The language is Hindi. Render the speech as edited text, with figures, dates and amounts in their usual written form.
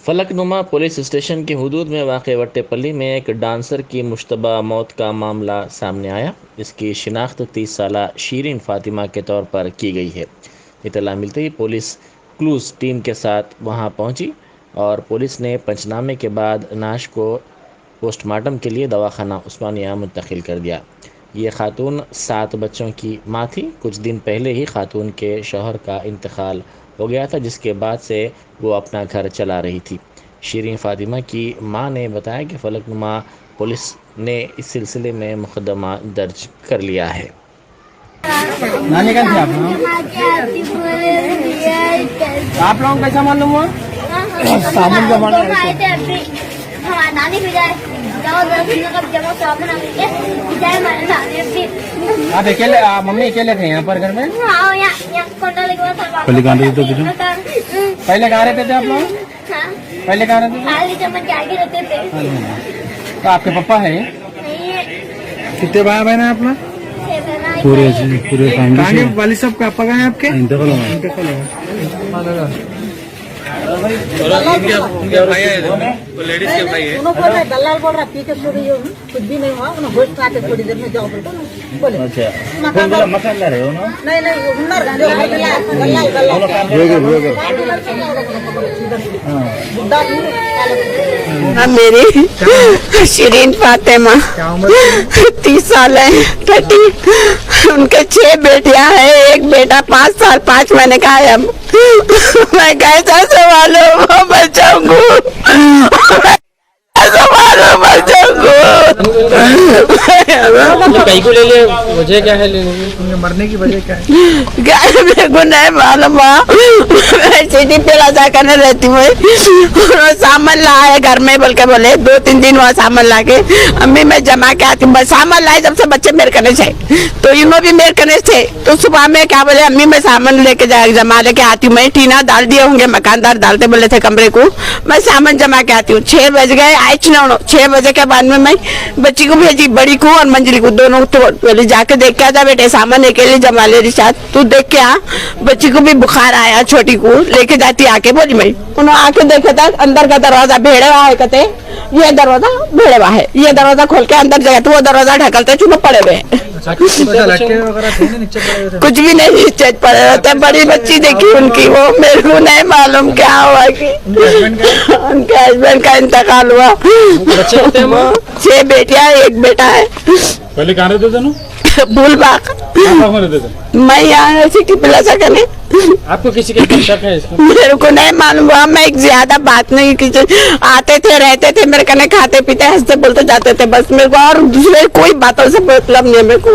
फलकनुमा पुलिस स्टेशन की हुदूद में वाक़ वट्टेपल्ली में एक डांसर की मुश्तबा मौत का मामला सामने आया। इसकी शिनाख्त 30 साला शीरीन फ़ातिमा के तौर पर की गई है। इत्तला मिलते ही पुलिस क्लूज़ टीम के साथ वहां पहुंची और पुलिस ने पंचनामे के बाद नाश को पोस्टमार्टम के लिए दवाखाना उस्मानिया मुंतकिल कर दिया। ये खातून 7 बच्चों की माँ थी। कुछ दिन पहले ही खातून के शौहर का इंतकाल हो गया था, जिसके बाद से वो अपना घर चला रही थी। शीरीन फ़ातिमा की मां ने बताया कि फलकनुमा पुलिस ने इस सिलसिले में मुकदमा दर्ज कर लिया है। नानी कहाँ थे आप लोगों को कैसा मालूम हुआ? सामान जमाना हमारा नानी भी जाए आप अकेले मम्मी अकेले थे यहाँ पर घर में? पहले कहाँ रहते थे आप लोग? पहले कहाँ रहते थे? तो आपके पापा है? कितने भाई बहन है आप लोग? पूरे फैमिली वाली सब का पापा है आपके? लेडीज के भाई है। दलाल बोल रहा पीछे कुछ भी नहीं हुआ, उन्होंने घोष खाते थोड़ी देर में जाओ बोले। अच्छा मकान रहे हो ना? नहीं हुनर मेरी शीरीन फातिमा 30 साल है, 30। उनके 6 बेटियां हैं, एक बेटा 5 साल 5 महीने का है। अब मैं कैसा संभालूं बच्चों को, कहीं को ले ले, वजह क्या है लेने की? मरने की वजह क्या है? मेरे को नहीं मालूम। मैं सिटी पे करने रहती हूँ। सामान लाए घर में बोल के बोले 2-3 दिन वहाँ सामान ला के अम्मी मैं जमा के आती हूँ। सामान लाए जब से बच्चे मेरे करने से, तो इन्हों भी मेरे करने से। तो सुबह में क्या बोले अम्मी मैं सामान लेके जमा लेके आती हूँ। मैं टीना डाल दिए होंगे, मकानदार डालते बोले थे कमरे को। मैं सामान जमा के आती हूँ। 6 बज गए, आई 6 बजे के बाद में मैं बच्ची को भेजी, बड़ी को और मंजली को दोनों। तो बोले जाके देख के आ बेटे, सामान अकेले जमा ले रिशाद, तू देख के आ। बच्ची को भी बुखार आया, छोटी को लेके जाती आके बोली। मैं उन्होंने आके देखे था अंदर का दरवाजा भेड़े हुआ है, कहते ये दरवाजा भेड़े हुआ है, ये दरवाजा खोल के अंदर गए तो वो दरवाजा ढकलते चुनो पड़े हुए। कुछ भी नहीं नीचे पड़े रहते। बड़ी बच्ची देखी उनकी, वो मेरे को नहीं मालूम क्या हुआ कि उनके हस्बैंड का इंतकाल हुआ। 6 बेटियां, 1 बेटा है। पहले कहाँ रहते थे ना? फूलबाग। मैं यहाँ सिटी प्लाजा करने। आपको किसी के शक है इसका? मेरे को नहीं मालूम हुआ, मैं ज्यादा बात नहीं की। आते थे रहते थे मेरे कने, खाते पीते हंसते बोलते जाते थे बस। मेरे को और दूसरे कोई बातों से मतलब नहीं है मेरे को।